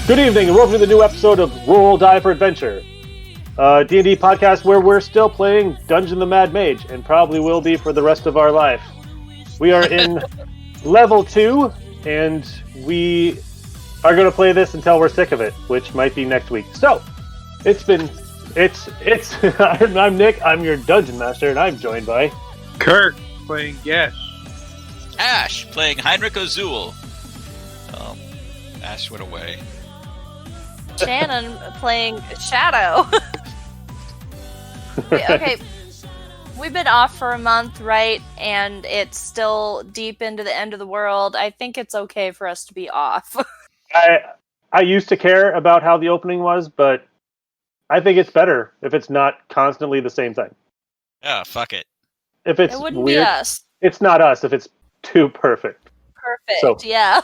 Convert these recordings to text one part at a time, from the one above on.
Good evening and welcome to the new episode of Roll Die for Adventure, a D&D podcast where we're still playing Dungeon the Mad Mage and probably will be for the rest of our life. We are in level 2 and we are going to play this until we're sick of it, which might be next week. So, I'm Nick, I'm your Dungeon Master, and I'm joined by Kirk playing Gesh. Ash playing Heinrich Azul. Ash went away. Shannon playing Shadow. Okay, we've been off for a month, right? And it's still deep into the end of the world. I think it's okay for us to be off. I used to care about how the opening was, but I think it's better if it's not constantly the same thing. Oh, fuck it. If it's It wouldn't weird, be us. it's not us if it's too perfect. Perfect, So- yeah.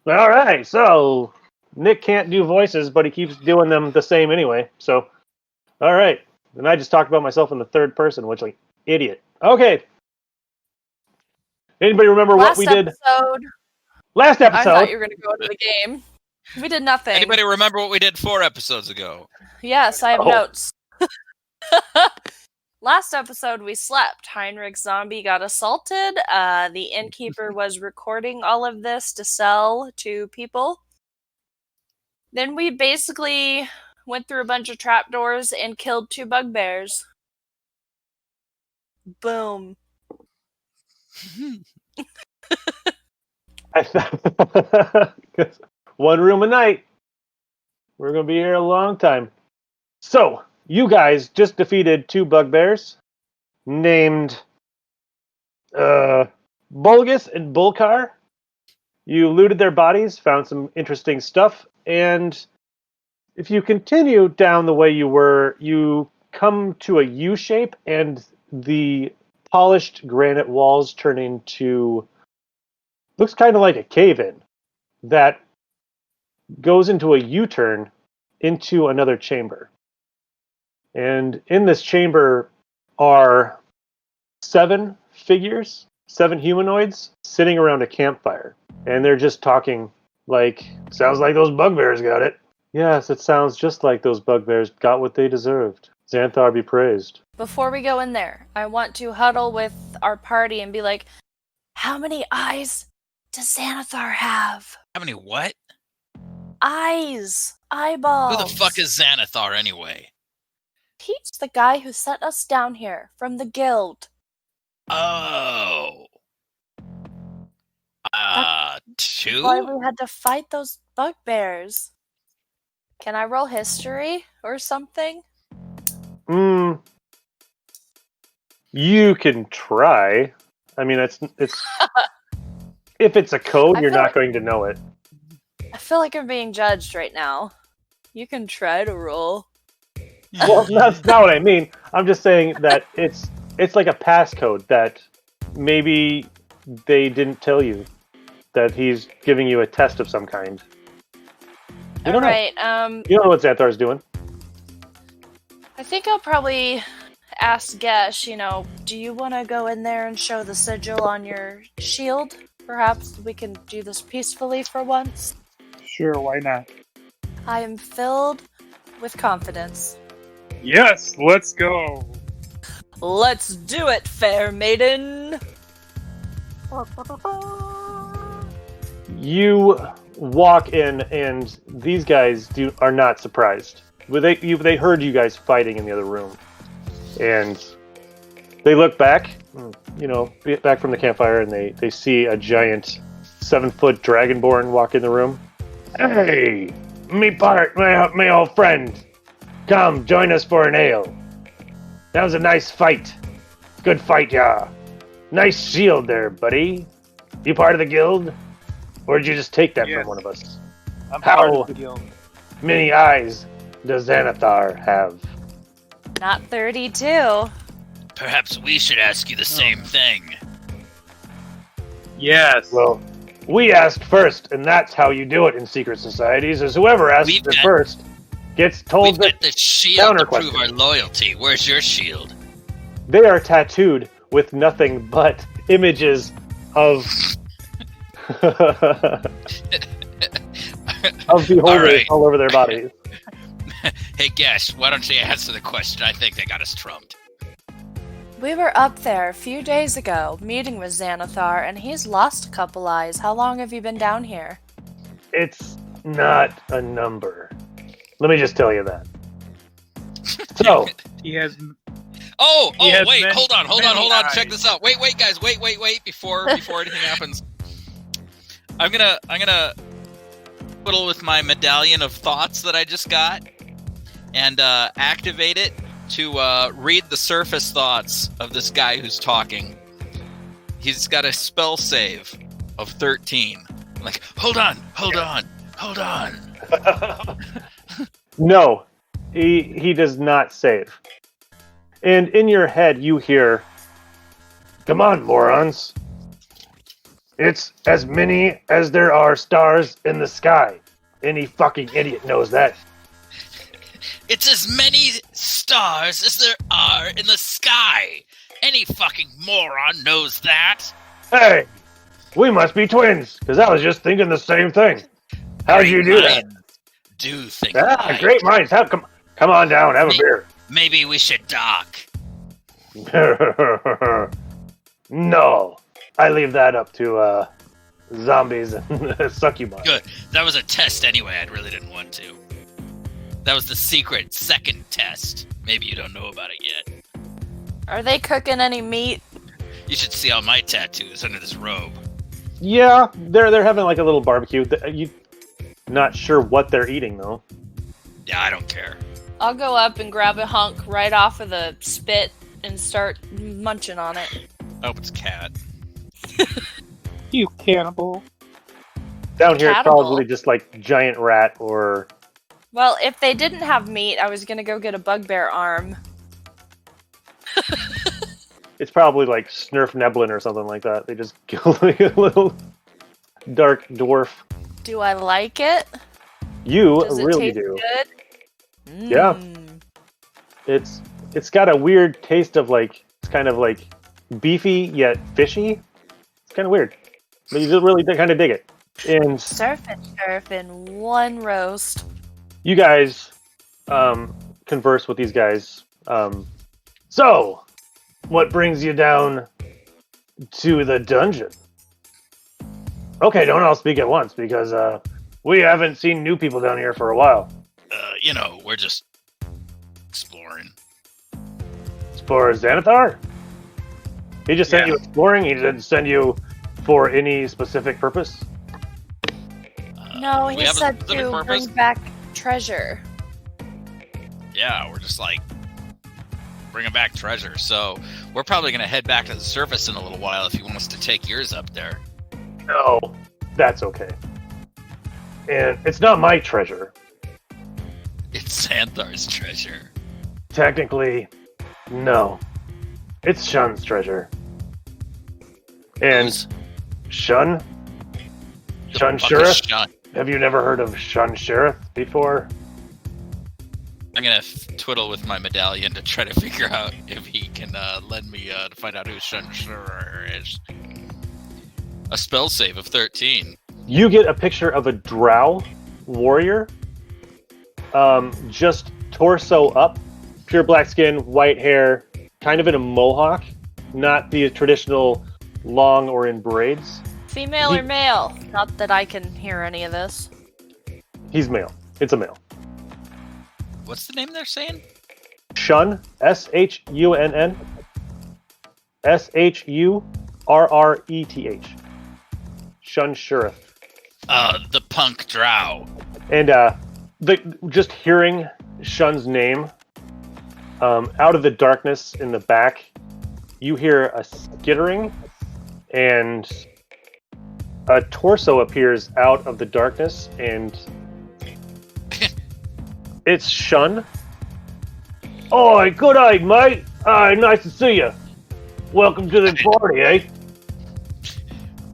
All right, so Nick can't do voices, but he keeps doing them the same anyway. So, all right. And I just talked about myself in the third person, which, like, idiot. Okay. Anybody remember what we did last I episode? thought you were going to go into the game. We did nothing. Anybody remember what we did 4 episodes ago? Yes, I have Oh. notes. Last episode, we slept. Heinrich's zombie got assaulted. The innkeeper was recording all of this to sell to people. Then we basically went through a bunch of trapdoors and killed 2 bugbears. Boom. I thought 1 room a night. We're going to be here a long time. So, you guys just defeated 2 bugbears named Bulgus and Bulkar. You looted their bodies, found some interesting stuff, and if you continue down the way you were, you come to a U shape, and the polished granite walls turn into, looks kind of like a cave-in that goes into a U-turn into another chamber. And in this chamber are 7 figures, 7 humanoids sitting around a campfire. And they're just talking like, sounds like those bugbears got it. Yes, it sounds just like those bugbears got what they deserved. Xanthar be praised. Before we go in there, I want to huddle with our party and be like, how many eyes does Xanathar have? How many what? Eyes! Eyeballs! Who the fuck is Xanathar anyway? He's the guy who sent us down here from the guild. Oh. 2? Why we had to fight those bugbears. Can I roll history or something? You can try. I mean, it's if it's a code, I you're feel not like- going to know it. I feel like I'm being judged right now. You can try to roll. Well, that's not what I mean. I'm just saying that it's like a passcode that maybe they didn't tell you that he's giving you a test of some kind. You don't know. Alright, You don't know what Xanthar's doing. I think I'll probably ask Gesh, do you want to go in there and show the sigil on your shield? Perhaps we can do this peacefully for once. Sure, why not? I am filled with confidence. Yes, let's go. Let's do it, fair maiden! You walk in, and these guys are not surprised. They heard you guys fighting in the other room, and they look back, back from the campfire, and they see a giant 7-foot dragonborn walk in the room. Hey, my old friend, come join us for an ale. That was a nice fight. Good fight, yeah. Nice shield there, buddy. You part of the guild? Or did you just take that Yes. from one of us? I'm How? part of the guild. Many eyes does Xanathar have? Not 32. Perhaps we should ask you the same thing. Yes. Well, we asked first, and that's how you do it in secret societies, is whoever asks We've it got- first gets told We've that got the shield to Counter prove our loyalty. Where's your shield? they are tattooed with nothing but images of of beholders right. all over their bodies. Hey, Gesh, why don't you answer the question? I think they got us trumped. We were up there a few days ago, meeting with Xanathar, and he's lost a couple eyes. How long have you been down here? It's not a number. Let me just tell you that. So, He has. Oh, He has wait, many- hold on. many Check eyes. this out. Wait, guys, wait. Before anything happens, I'm gonna fiddle with my medallion of thoughts that I just got and activate it to read the surface thoughts of this guy who's talking. He's got a spell save of 13. I'm like, hold on. no, he does not save. And in your head, you hear, "Come on, morons. It's as many as there are stars in the sky. Any fucking idiot knows that." It's as many stars as there are in the sky. Any fucking moron knows that. Hey, we must be twins, because I was just thinking the same thing. How'd you do that? Minds do think Ah, alike. great minds. Come on down, have a beer. Maybe we should dock. No, I leave that up to zombies and succubi. Good. That was a test anyway. I really didn't want to. That was the secret second test. Maybe you don't know about it yet. Are they cooking any meat? You should see all my tattoos under this robe. Yeah, they're having like a little barbecue. You not sure what they're eating though. Yeah, I don't care. I'll go up and grab a hunk right off of the spit and start munching on it. I hope it's cat. You cannibal. Down here, it's Cannibal. probably just like giant rat or Well, if they didn't have meat, I was gonna go get a bugbear arm. it's probably like Snurf Neblin or something like that. They just kill like a little dark dwarf. Do I like it? You Does it really taste do. good? Yeah. Mm. It's got a weird taste of like it's kind of like beefy yet fishy. It's kind of weird, but you just really kind of dig it. And Surf and turf in one roast. you guys converse with these guys. So, what brings you down to the dungeon? Okay, don't all speak at once because we haven't seen new people down here for a while. We're just exploring. For Xanathar? He just sent Yeah. you exploring? He didn't send you for any specific purpose? No, we he have a said specific to purpose? bring back treasure. Yeah, we're just like bringing back treasure. So we're probably gonna head back to the surface in a little while if you want us to take yours up there. No, that's okay. And it's not my treasure. It's Xanthar's treasure. Technically, no. It's Shun's treasure. And Who's Shun? the Shun fuck is Sheriff? Shun? Have you never heard of Shun Sheriff before? I'm gonna twiddle with my medallion to try to figure out if he can lend me to find out who Shun is. A spell save of 13. You get a picture of a drow warrior, just torso up, pure black skin, white hair, kind of in a mohawk, not the traditional long or in braids. Female or male? Not that I can hear any of this. He's male. It's a male. What's the name they're saying? Shun, Shunn, Shurreth. Shun Sheriff. The punk drow. And just hearing Shun's name, out of the darkness in the back, you hear a skittering, and a torso appears out of the darkness, and it's Shun. Oi, good eye, mate. Nice to see you. Welcome to the party, eh?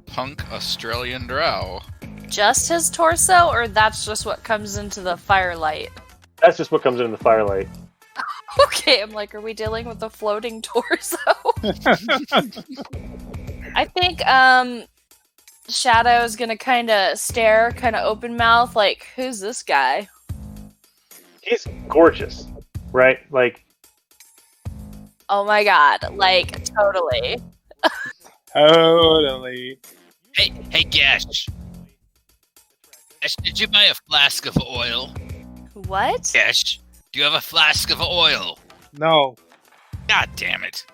Punk Australian drow. Just his torso, or that's just what comes into the firelight? That's just what comes in the firelight. Okay, I'm like, are we dealing with a floating torso? I think, Shadow's gonna kind of stare, kind of open mouth, like, who's this guy? He's gorgeous, right? Like, Oh my god, like, totally. Totally. Hey, Gash. Gash, did you buy a flask of oil? What? Gash, do you have a flask of oil? No. God damn it.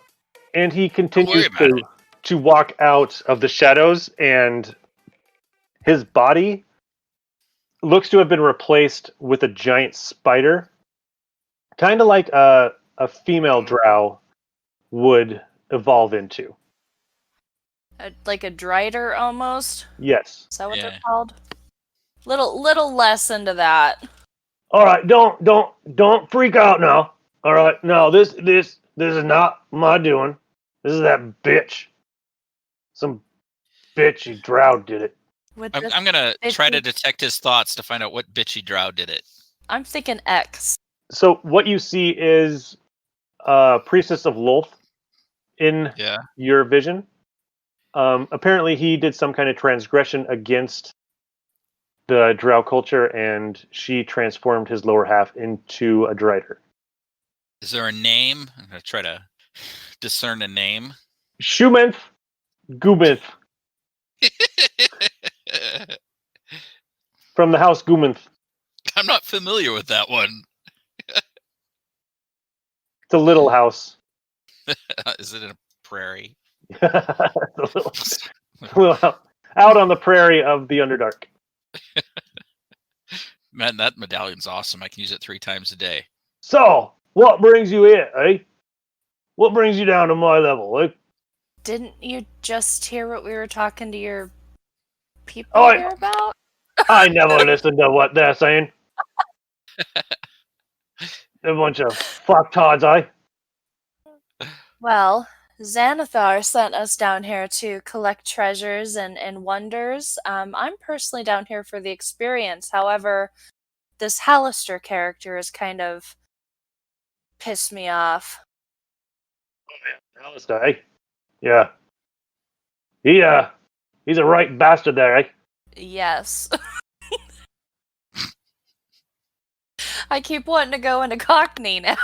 and he worry continues about to walk out of the shadows, and his body looks to have been replaced with a giant spider, kind of like a female drow would evolve into. Like a drider almost? Yes. Is that what Yeah. they're called? Little less into that. All right, don't freak out now. All right, no, this is not my doing. This is that bitch. Some bitchy drow did it. With I'm this, going to try to bitchy- detect his thoughts to find out what bitchy drow did it. I'm thinking X. So what you see is Priestess of Lolth in Yeah. your vision. Apparently, he did some kind of transgression against the drow culture, and she transformed his lower half into a drider. Is there a name? I'm going to try to discern a name. Shumenth Guminth from the house Guminth. I'm not familiar with that one. It's a little house. Is it in a prairie? It's a little house. Out on the prairie of the Underdark. Man, that medallion's awesome. I can use it 3 times a day. So, what brings you here, eh? What brings you down to my level, eh? Didn't you just hear what we were talking to your people Oh, here about? I never listen to what they're saying. A bunch of fucktards, eh? Well, Xanathar sent us down here to collect treasures and wonders. I'm personally down here for the experience. However, this Hallister character has kind of pissed me off. Alistair, eh? Yeah. He's a right bastard there, eh? Yes. I keep wanting to go into Cockney now.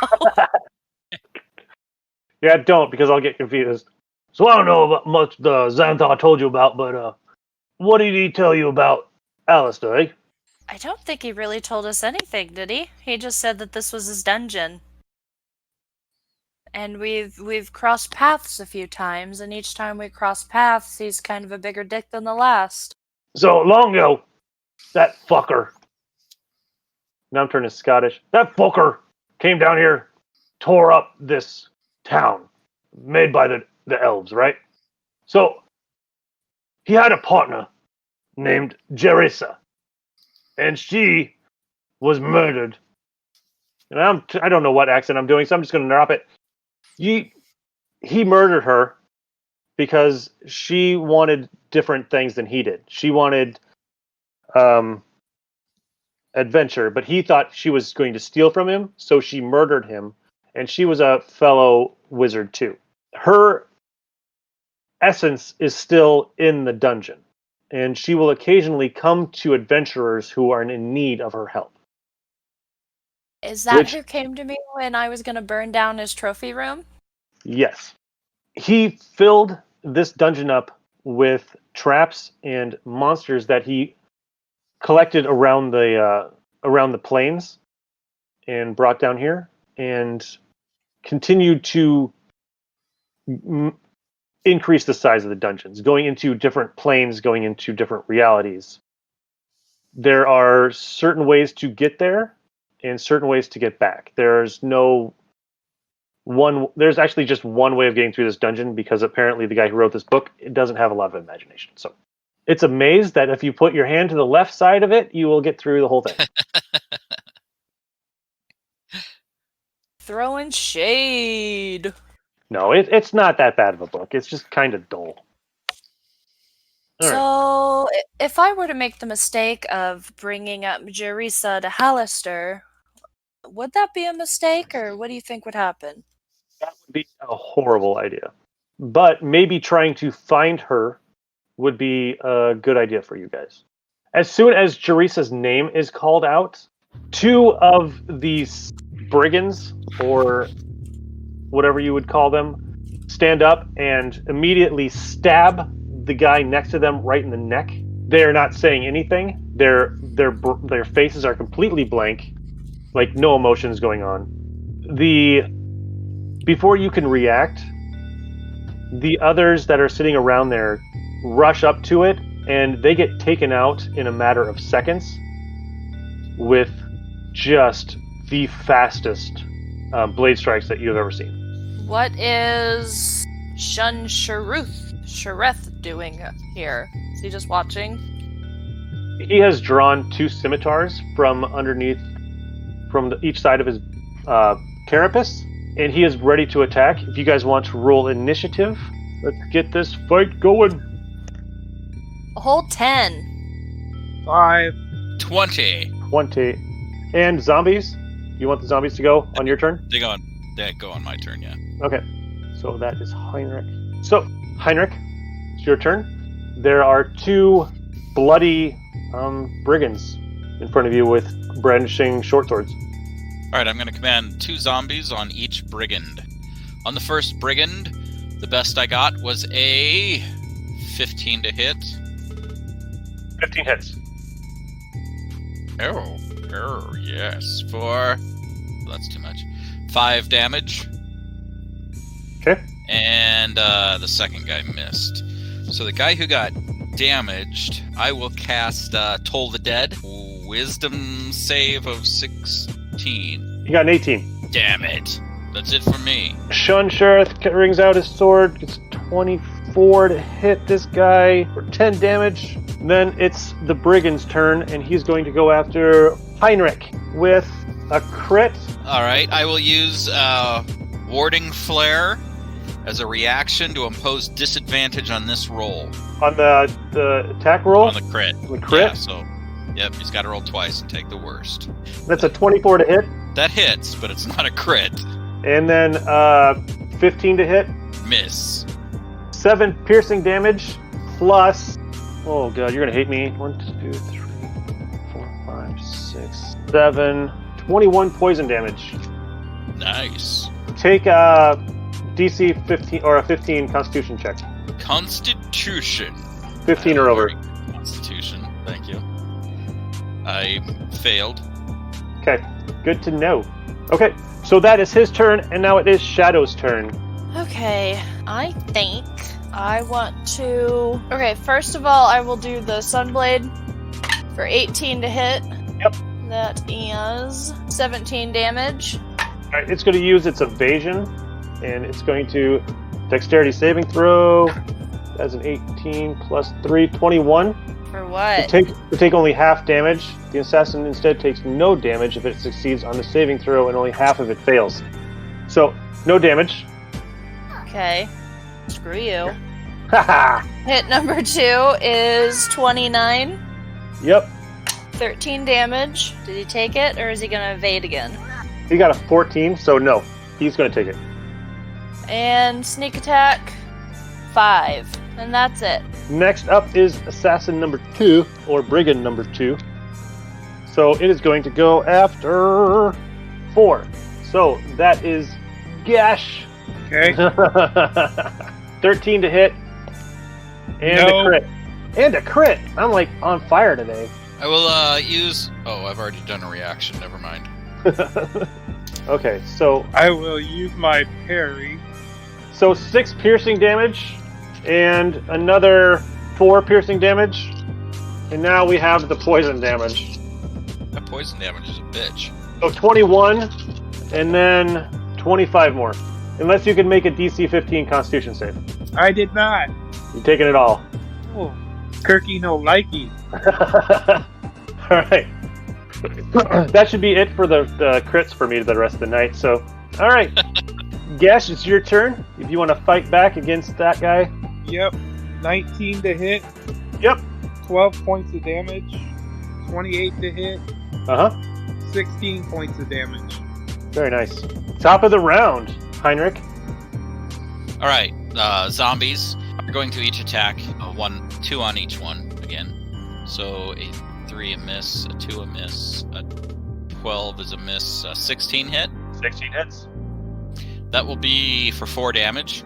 Yeah, don't, because I'll get confused. So I don't know about much the Xanthar told you about, but what did he tell you about Alistair, eh? I don't think he really told us anything, did he? He just said that this was his dungeon. And we've crossed paths a few times, and each time we cross paths, he's kind of a bigger dick than the last. So long ago, that fucker. Now I'm turning Scottish. That fucker came down here, tore up this town made by the elves, right? So he had a partner named Jerissa, and she was murdered. And I don't know what accent I'm doing, so I'm just going to drop it. He murdered her because she wanted different things than he did. She wanted adventure, but he thought she was going to steal from him, so she murdered him. And she was a fellow wizard too. Her essence is still in the dungeon, and she will occasionally come to adventurers who are in need of her help. Is that who came to me when I was going to burn down his trophy room? Yes. He filled this dungeon up with traps and monsters that he collected around the plains and brought down here, and continued to increase the size of the dungeons, going into different planes, going into different realities. There are certain ways to get there and certain ways to get back. There's actually just one way of getting through this dungeon, because apparently the guy who wrote this book doesn't have a lot of imagination. So it's a maze that if you put your hand to the left side of it, you will get through the whole thing. Throwing shade. No, it's not that bad of a book. It's just kind of dull. All right. So, if I were to make the mistake of bringing up Jerissa to Hallister, would that be a mistake, or what do you think would happen? That would be a horrible idea. But maybe trying to find her would be a good idea for you guys. As soon as Jarisa's name is called out, 2 of these brigands, or whatever you would call them, stand up and immediately stab the guy next to them right in the neck. They're not saying anything. Their faces are completely blank, like no emotions going on. Before you can react, the others that are sitting around there rush up to it, and they get taken out in a matter of seconds with just the fastest blade strikes that you've ever seen. What is Shun Shareth doing here? Is he just watching? He has drawn 2 scimitars from underneath, from each side of his carapace, and he is ready to attack. If you guys want to roll initiative, let's get this fight going. A whole 10. 5. 20. 20. And zombies? You want the zombies to go on your turn? They go on my turn, yeah. Okay. So that is Heinrich. So, Heinrich, it's your turn. There are 2 bloody brigands in front of you with brandishing short swords. Alright, I'm going to command 2 zombies on each brigand. On the first brigand, the best I got was a 15 to hit. 15 hits. Oh, yes. That's too much. 5 damage. Okay. And the second guy missed. So the guy who got damaged, I will cast Toll the Dead. Wisdom save of 16. You got an 18. Damn it. That's it for me. Shun Shareth rings out his sword, gets 24 to hit this guy for 10 damage. Then it's the brigand's turn, and he's going to go after Heinrich with a crit. Alright, I will use Warding Flare as a reaction to impose disadvantage on this roll. On the attack roll? On the crit. The crit? Yeah, so, yep, he's got to roll twice and take the worst. That's a 24 to hit. That hits, but it's not a crit. And then 15 to hit. Miss. 7 piercing damage plus... Oh god, you're going to hate me. 1, 2, 3, 4, 5, 6, 7... 21 poison damage. Nice. Take a DC 15 or a 15 Constitution check. Constitution. 15 or over. Constitution. Thank you. I failed. Okay, good to know. Okay, so that is his turn, and now it is Shadow's turn. Okay, I think I want to... Okay, first of all, I will do the Sunblade for 18 to hit. Yep. That is 17 damage. Alright, it's going to use its evasion, and it's going to dexterity saving throw. That's an 18 plus 3, 21. For what? To take only half damage. The assassin instead takes no damage if it succeeds on the saving throw, and only half of it fails. So, no damage. Okay. Screw you. Haha! Hit number 2 is 29. Yep. 13 damage. Did he take it, or is he going to evade again? He got a 14, so no. He's going to take it. And sneak attack, 5. And that's it. Next up is assassin number 2, or brigand number 2. So it is going to go after 4. So that is Gash. Okay. 13 to hit. And No. a crit. And a crit! I'm like on fire today. I will use... Oh, I've already done a reaction. Never mind. Okay, so I will use my parry. 6 piercing damage and another 4 piercing damage. And now we have the poison damage. That poison damage is a bitch. So 21 and then 25 more. Unless you can make a DC 15 Constitution save. I did not. You're taking it all. Oh, Kirky no likey. Alright. That should be it for the crits for me the rest of the night. So, alright. Gash, it's your turn. If you want to fight back against that guy. Yep. 19 to hit. Yep. 12 points of damage. 28 to hit. Uh-huh. 16 points of damage. Very nice. Top of the round, Heinrich. Alright, zombies are going to each attack one 2 on each one again. So a 3 a miss, a 2 a miss, a 12 is a miss, a 16 hit. 16 hits. That will be for 4 damage.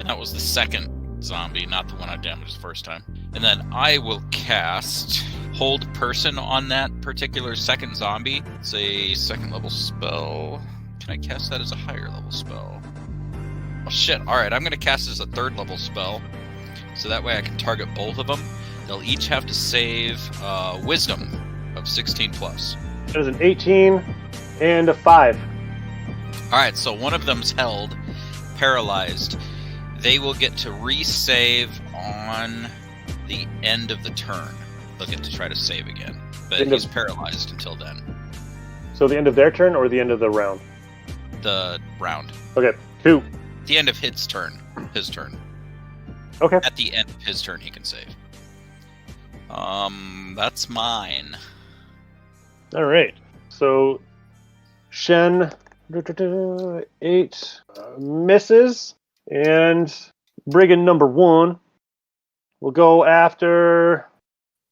And that was the second zombie, not the one I damaged the first time. And then I will cast Hold Person on that particular second zombie. It's a 2nd level spell. Can I cast that as a higher level spell? Oh shit, alright, I'm going to cast it as a 3rd level spell. So that way I can target both of them. They'll each have to save Wisdom of 16 plus. That is an 18 and a 5. Alright, so one of them's held, paralyzed. They will get to resave on the end of the turn. They'll get to try to save again. But he's paralyzed until then. So the end of their turn or the end of the round? The round. Okay, 2. The end of his turn. His turn. Okay. At the end of his turn, he can save. That's mine. All right. So Shen 8 misses, and Brigand number 1 will go after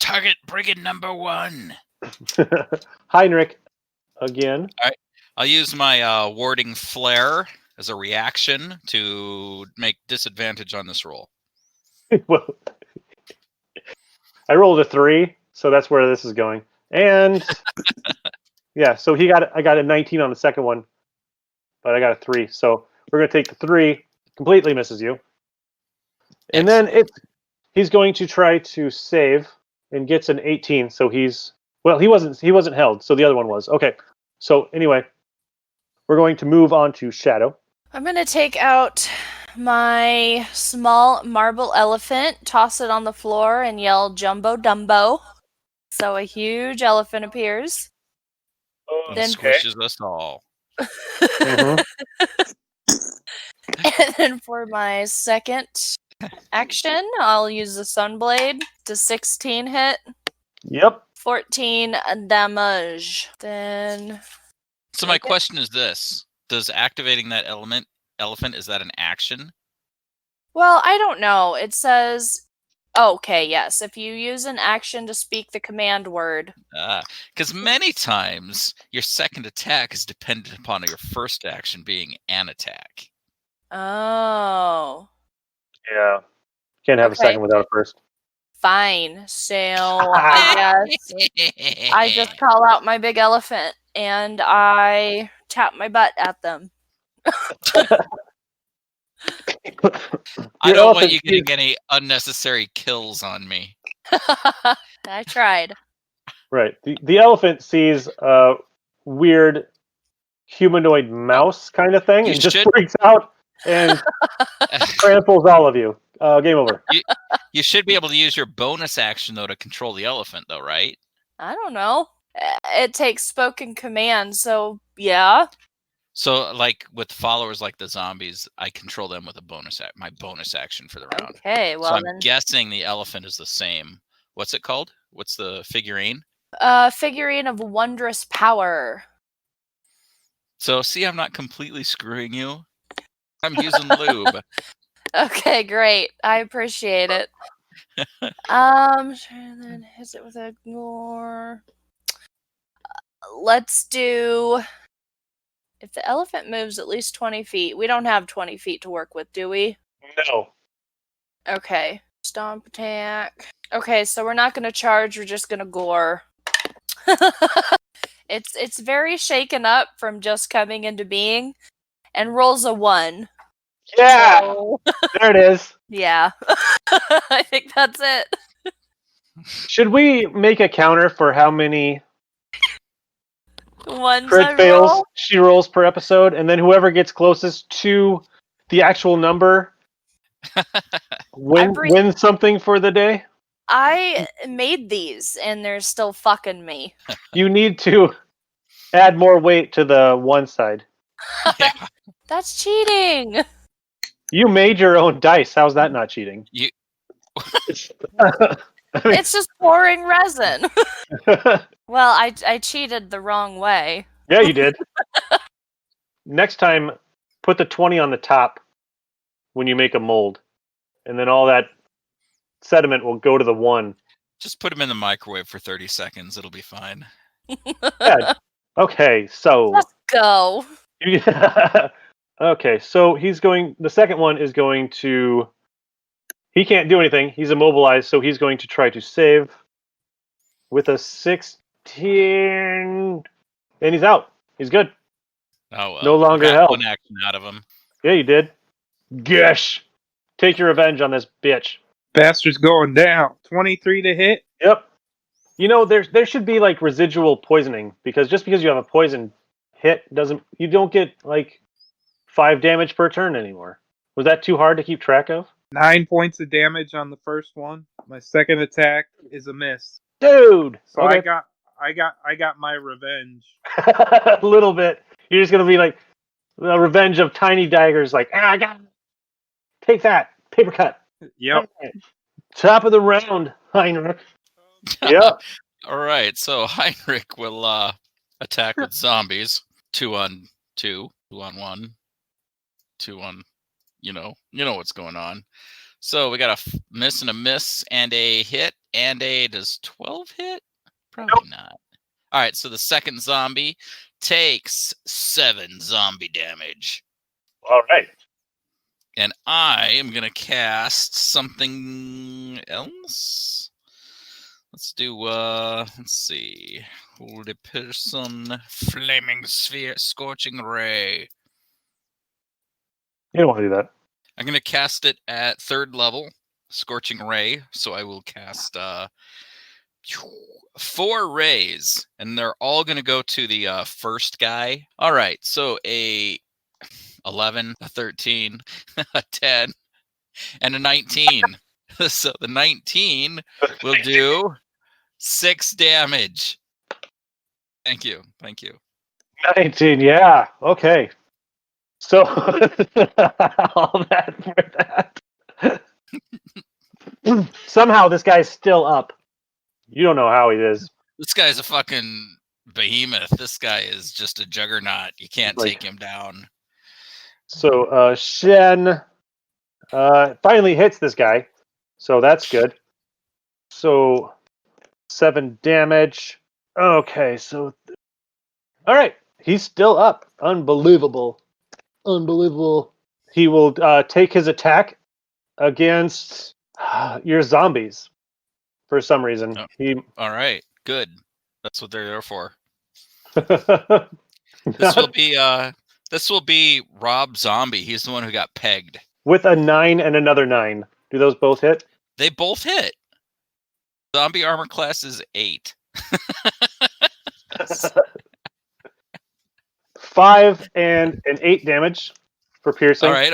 Target Brigand number 1. Heinrich again. I'll use my warding flare as a reaction to make disadvantage on this roll. Well, I rolled a 3, so that's where this is going. And yeah, so I got a 19 on the second one, but I got a 3. So we're gonna take the 3. Completely misses you, and then he's going to try to save and gets an 18. So he wasn't held. So the other one was okay. So anyway, we're going to move on to Shadow. I'm going to take out my small marble elephant, toss it on the floor, and yell Jumbo Dumbo. So a huge elephant appears. Then squishes us all. Mm-hmm. And then for my second action, I'll use the Sunblade to 16 hit. Yep. 14 damage. Then... So my question is this. Does activating that elephant, is that an action? Well, I don't know. It says... Okay, yes. If you use an action to speak the command word. Because many times, your second attack is dependent upon your first action being an attack. Oh. Yeah. Can't have a second without a first. Fine. So, I guess I just call out my big elephant and I tap my butt at them. I don't want you getting any unnecessary kills on me. I tried. Right. The elephant sees a weird humanoid mouse kind of thing and just freaks out and tramples all of you. Game over. You should be able to use your bonus action, though, to control the elephant, though, right? I don't know. It takes spoken command, so yeah. So, like, with followers like the zombies, I control them with my bonus action for the round. Okay, well so I'm guessing the elephant is the same. What's it called? What's the figurine? Figurine of wondrous power. So, see, I'm not completely screwing you. I'm using lube. Okay, great. I appreciate it. And then hits it with a gore. Let's do... If the elephant moves at least 20 feet, we don't have 20 feet to work with, do we? No. Okay. Stomp attack. Okay, so we're not going to charge, we're just going to gore. It's very shaken up from just coming into being and rolls a 1. Yeah! So... There it is. Yeah. I think that's it. Should we make a counter for how many Ones crit fails she rolls per episode, and then whoever gets closest to the actual number wins something for the day? I made these, and they're still fucking me. You need to add more weight to the one side. That's cheating! You made your own dice. How's that not cheating? It's just pouring resin. Well, I cheated the wrong way. Yeah, you did. Next time, put the 20 on the top when you make a mold. And then all that sediment will go to the 1. Just put him in the microwave for 30 seconds. It'll be fine. Yeah. Okay, so Let's go. okay, so he's going. The second one is going to. He can't do anything. He's immobilized, so he's going to try to save with a 16, and he's out. He's good. Oh well. No longer Got held. one action out of him. Yeah, you did. Gosh, take your revenge on this bitch. Bastard's going down. 23 to hit. Yep. You know, there should be like residual poisoning because just because you have a poison hit you don't get like 5 damage per turn anymore. Was that too hard to keep track of? 9 points of damage on the first one. My second attack is a miss. Dude. So Okay. I got my revenge. A little bit. You're just gonna be like the revenge of tiny daggers. Like, I got take that paper cut. Yep. Top of the round, Heinrich. Yep. All right, so Heinrich will attack with zombies. 2 on 2, 2 on 1, 2 on. You know what's going on. So we got a miss and a miss and a hit and a. Does 12 hit? Probably not. All right, so the second zombie takes 7 zombie damage. All right. And I am going to cast something else. Let's do, let's see. Holy person, flaming sphere, scorching ray. You don't want to do that. I'm going to cast it at 3rd level, scorching ray. So I will cast 4 rays, and they're all going to go to the first guy. All right, so a 11, a 13, a 10, and a 19. So the 19 will do 6 damage. Thank you. 19, yeah. Okay. So all that for that. Somehow this guy's still up. You don't know how he is. This guy's a fucking behemoth. This guy is just a juggernaut. You can't take him down. So Shen finally hits this guy. So that's good. So 7 damage. Okay, so all right. He's still up. Unbelievable. He will take his attack against your zombies for some reason. Oh. All right, good. That's what they're there for. This will be Rob Zombie. He's the one who got pegged. With a 9 and another 9. Do those both hit? They both hit. Zombie armor class is 8. 5 and an 8 damage for piercing. All right,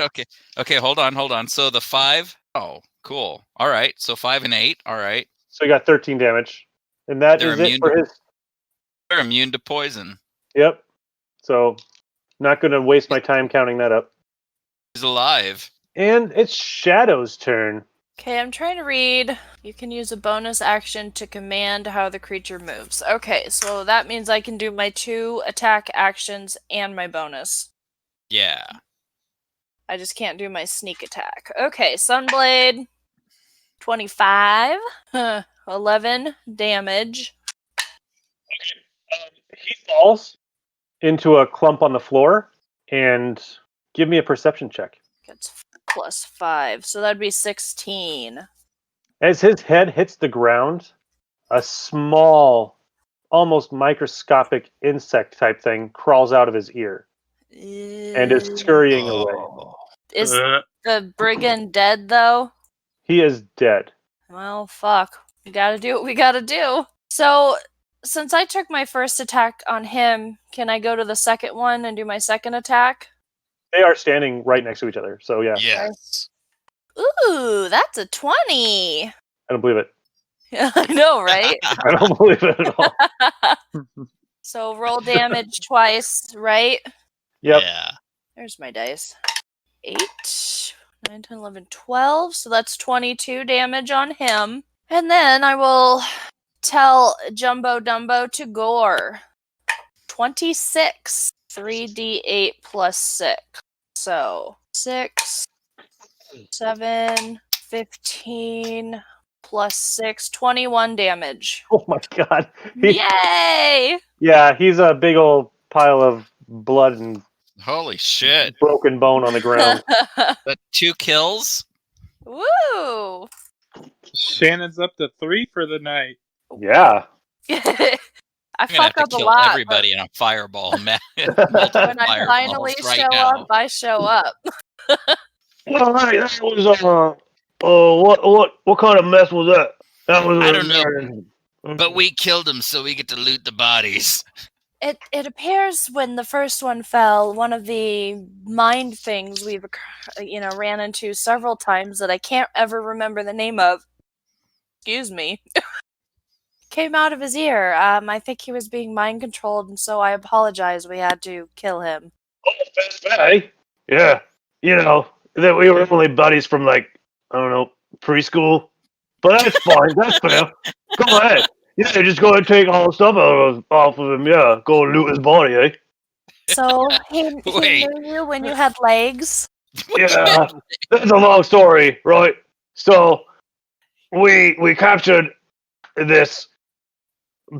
okay. Hold on. So the 5. Oh, cool. All right, so 5 and 8. All right. So you got 13 damage, and that is it for his. They're immune to poison. Yep. So, not going to waste my time counting that up. He's alive. And it's Shadow's turn. Okay, I'm trying to read. You can use a bonus action to command how the creature moves. Okay, so that means I can do my 2 attack actions and my bonus. Yeah. I just can't do my sneak attack. Okay, Sunblade. 25. 11 damage. He falls into a clump on the floor, and give me a perception check. Gets +5, so that'd be 16. As his head hits the ground, a small, almost microscopic insect type thing crawls out of his ear and is scurrying away. Is the brigand dead, though? He is dead. Well, fuck. We gotta do what we gotta do. So, since I took my first attack on him, can I go to the second one and do my second attack? They are standing right next to each other, so yeah. Yes. Ooh, that's a 20. I don't believe it. Yeah, I know, right? I don't believe it at all. So roll damage twice, right? Yep. Yeah. There's my dice. 8, 9, 10, 11, 12. So that's 22 damage on him. And then I will tell Jumbo Dumbo to gore. 26. 3d8 plus 6. So 6, 7, 15, plus 6, 21 damage. Oh my god. Yay! Yeah, he's a big old pile of blood and Holy shit! broken bone on the ground. But 2 kills. Woo! Shannon's up to 3 for the night. Yeah. I I'm gonna have fuck to up a kill lot. everybody in a fireball. When I finally right show now. up, I show up. Well, hey, that was what kind of mess was that? That was I don't know. But we killed him, so we get to loot the bodies. It appears when the first one fell, one of the mind things we've ran into several times that I can't ever remember the name of. Excuse me. Came out of his ear. I think he was being mind controlled, and so I apologize. We had to kill him. Oh, fast pay. Yeah. You know, that we were only buddies from like, I don't know, preschool. But that's fine, that's fair. Go ahead. Yeah, just go ahead and take all the stuff off of him, yeah. Go loot his body, eh? So he Wait. knew you when you had legs. Yeah. That's a long story, right? So we captured this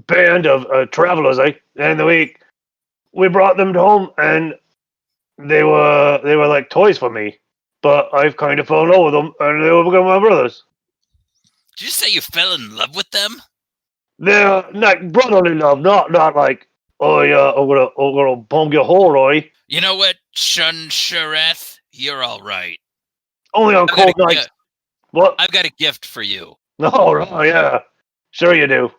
band of travelers, eh? And we brought them home, and they were like toys for me. But I've kind of fallen in love with them, and they will become my brothers. Did you say you fell in love with them? They're like brotherly love, not like, oh yeah, I'm gonna bomb your hole, Roy. You know what, Shun Shareth? You're all right. Only on cold nights. What? I've got a gift for you. Oh yeah, sure you do.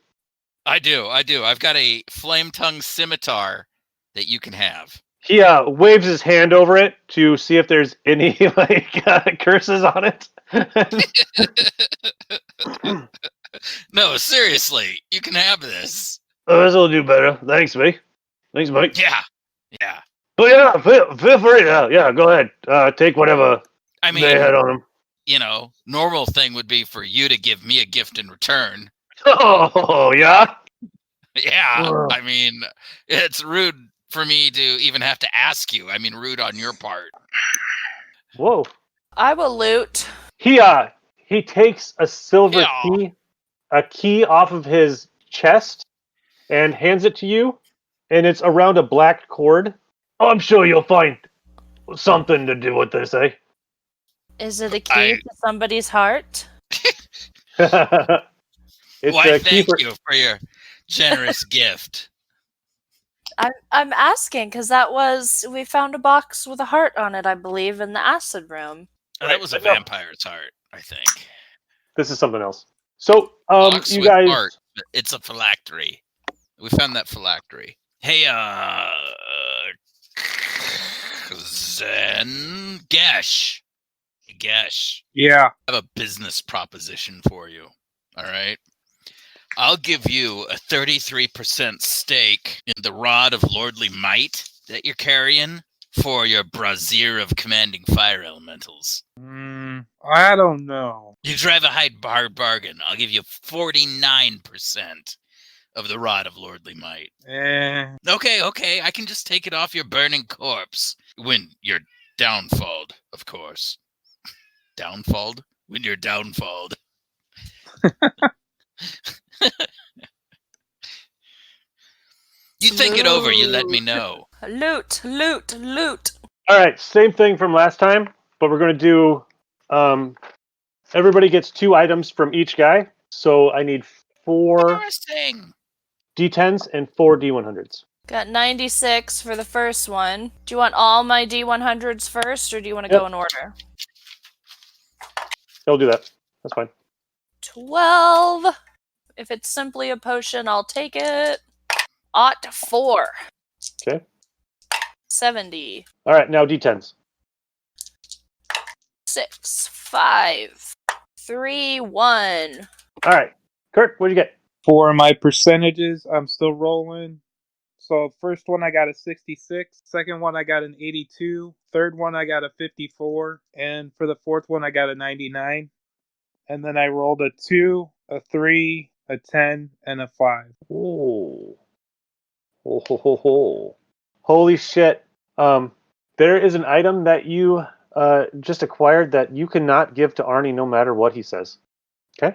I do. I've got a flame tongue scimitar that you can have. He waves his hand over it to see if there's any like curses on it. No, seriously, you can have this. Oh, this will do better. Thanks, mate. Thanks, mate. Yeah. But yeah, feel free. Yeah, go ahead. Take whatever I mean, they had on them. you know, normal thing would be for you to give me a gift in return. Oh yeah. Yeah, I mean, it's rude for me to even have to ask you. I mean, rude on your part. Whoa. I will loot. He takes a silver Yeah. key off of his chest and hands it to you, and it's around a black cord. Oh, I'm sure you'll find something to do with this, eh? Is it a key to somebody's heart? It's Why, a key thank you for your generous gift. I'm asking because we found a box with a heart on it, I believe, in the acid room. Oh, that was a vampire's heart, I think. This is something else. So, Box you with guys. heart, but it's a phylactery. We found that phylactery. Hey, Zen Gesh. Yeah. I have a business proposition for you. All right. I'll give you a 33% stake in the rod of lordly might that you're carrying for your brazier of commanding fire elementals. I don't know. You drive a hard bargain. I'll give you 49% of the rod of lordly might. Okay. I can just take it off your burning corpse when you're downfalled, of course. Downfalled? When you're downfalled. You think it over, you let me know. Loot. All right, same thing from last time, but we're going to do. Everybody gets 2 items from each guy, so I need 4 Interesting. D10s and 4 D100s. Got 96 for the first one. Do you want all my D100s first, or do you want to Yep. go in order? He'll do that. That's fine. 12. If it's simply a potion, I'll take it. 4. Okay. 70. All right, now D10s. 6, 5, 3, 1. All right, Kurt, what'd you get? For my percentages, I'm still rolling. So first one I got a 66, second one I got an 82, third one I got a 54, and for the fourth one I got a 99. And then I rolled a 2, a 3, a 10, and a 5. Oh. Oh. Holy shit. There is an item that you just acquired that you cannot give to Arnie no matter what he says. Okay?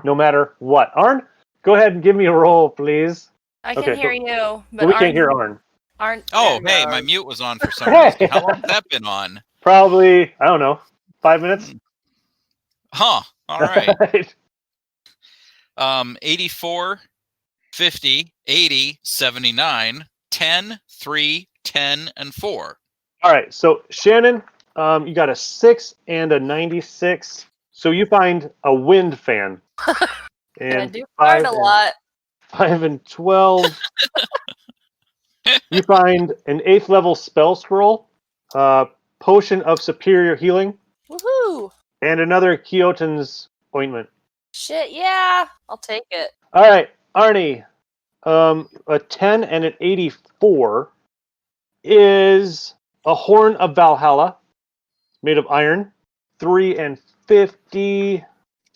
no matter what. Arn, go ahead and give me a roll, please. I can Okay, hear but- you, But we can't hear Arn. Aren't Oh, there hey, my knows. mute was on for some reason. How long has that been on? Probably, I don't know, 5 minutes? Huh. All right. 84, 50, 80, 79, 10, 3, 10, and 4. All right, so Shannon, you got a 6 and a 96. So you find a wind fan. I And do fart 5 a and, lot. 5 and 12. You find an 8th level spell scroll, potion of superior healing, Woohoo! and another Kyoton's ointment. Shit, yeah. I'll take it. All right, Arnie, a 10 and an 84 is a horn of Valhalla made of iron. 3 and 50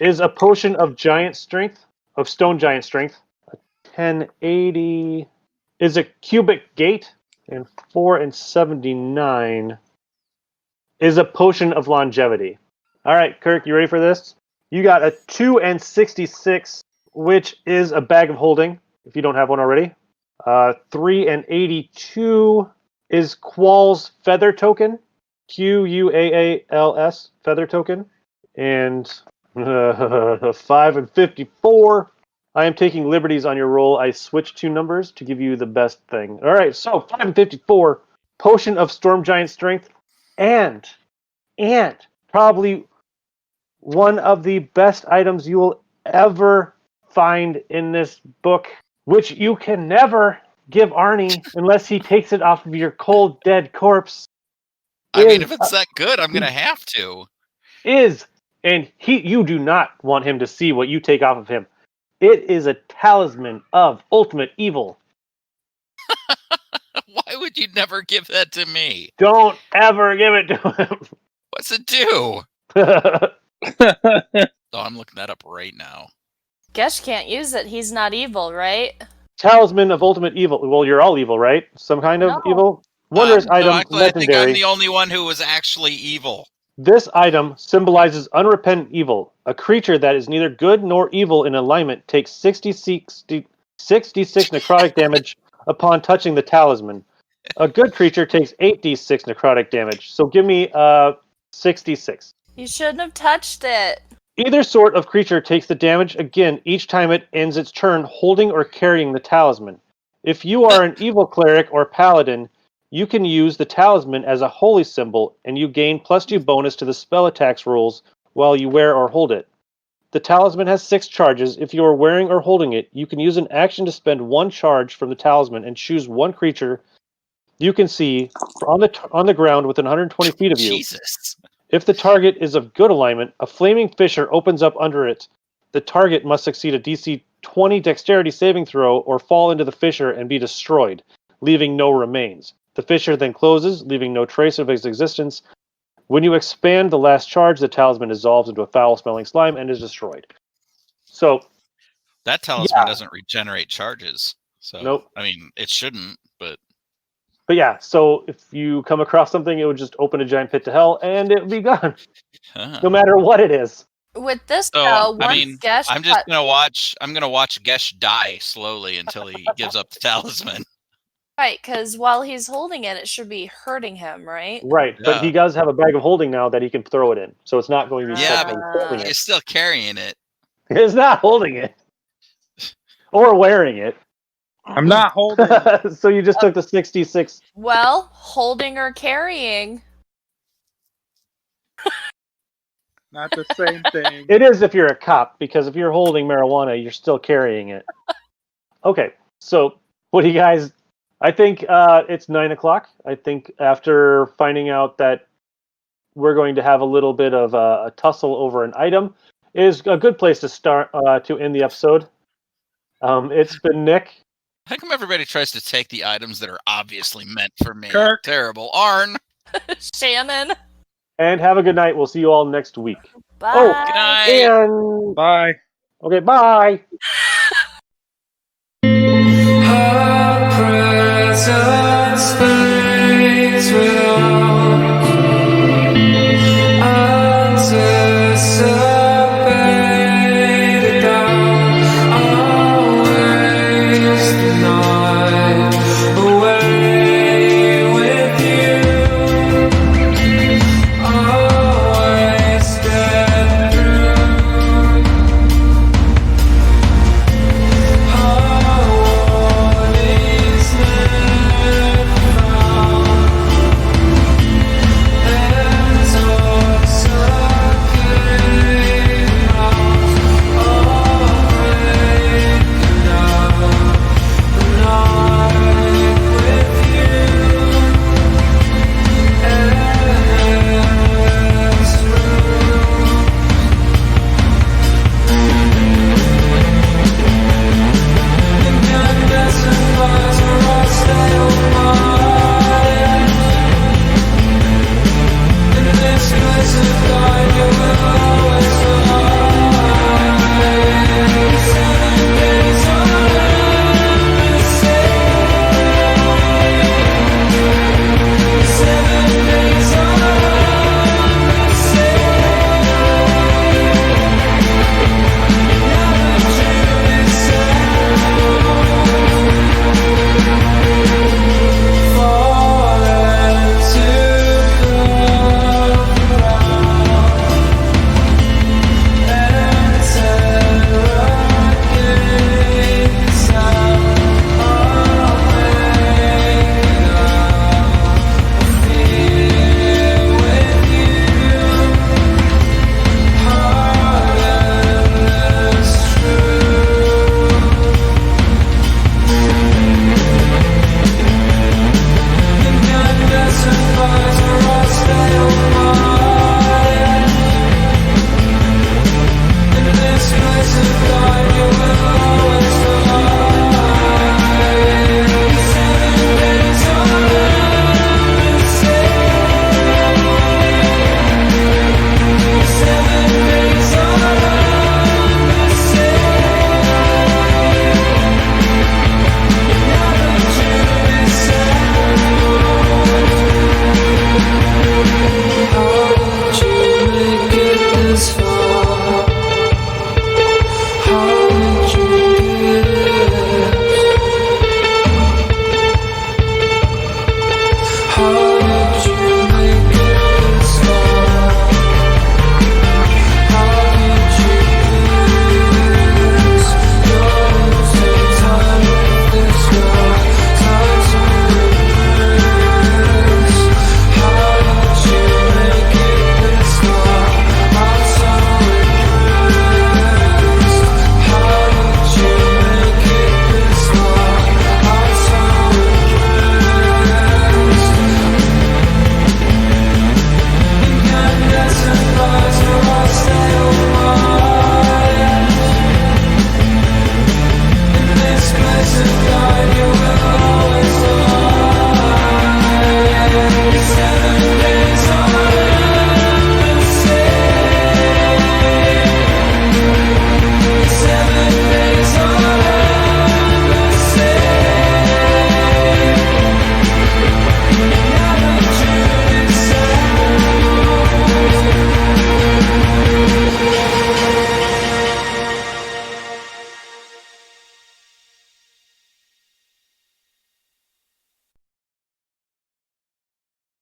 is a potion of giant strength, of stone giant strength. A 1080 is a cubic gate, and 4 and 79 is a potion of longevity. All right, Kirk, you ready for this? You got a 2 and 66, which is a bag of holding, if you don't have one already. 3 and 82 is Qual's feather token, Quaals feather token. And 5 and 54, I am taking liberties on your roll. I switched 2 numbers to give you the best thing. All right, so 5 and 54, potion of storm giant strength, and probably one of the best items you will ever find in this book, which you can never give Arnie unless he takes it off of your cold, dead corpse. I mean, if it's that good, I'm going to have to. And you do not want him to see what you take off of him. It is a talisman of ultimate evil. Why would you never give that to me? Don't ever give it to him. What's it do? Oh, I'm looking that up right now. Gesh can't use it. He's not evil, right? Talisman of ultimate evil. Well, you're all evil, right? Some kind of No. evil? Wondrous No, item, actually, I think legendary. I'm the only one who was actually evil. This item symbolizes unrepentant evil. A creature that is neither good nor evil in alignment takes 66 necrotic damage upon touching the talisman. A good creature takes 8d6 necrotic damage. So give me 66. You shouldn't have touched it. Either sort of creature takes the damage again each time it ends its turn holding or carrying the talisman. If you are an evil cleric or paladin, you can use the talisman as a holy symbol, and you gain +2 bonus to the spell attacks rolls while you wear or hold it. The talisman has 6 charges. If you are wearing or holding it, you can use an action to spend 1 charge from the talisman and choose one creature you can see on the ground within 120 feet of you. Jesus. If the target is of good alignment, a flaming fissure opens up under it. The target must succeed a DC 20 dexterity saving throw or fall into the fissure and be destroyed, leaving no remains. The fissure then closes, leaving no trace of its existence. When you expand the last charge, the talisman dissolves into a foul-smelling slime and is destroyed. So, That talisman doesn't regenerate charges. So, Nope. I mean, it shouldn't, but... But yeah, so if you come across something, it would just open a giant pit to hell, and it would be gone, no matter what it is. With this, So, though, I once mean, Gesh I'm just gonna watch. I'm gonna watch Gesh die slowly until he gives up the talisman. Right, because while he's holding it, it should be hurting him, right? Right, but he does have a bag of holding now that he can throw it in, so it's not going to be Yeah, technically holding it. He's still carrying it. It's not holding it. Or wearing it. I'm not holding it. So you just took the 66. Well, holding or carrying. Not the same thing. It is if you're a cop, because if you're holding marijuana, you're still carrying it. Okay, so what do you guys... I think it's 9 o'clock. I think after finding out that we're going to have a little bit of a tussle over an item is a good place to start to end the episode. It's been Nick. How come everybody tries to take the items that are obviously meant for me? Kirk. Terrible. Arn. Shannon. And have a good night. We'll see you all next week. Bye. Oh, Good night. and... Bye. Okay, bye.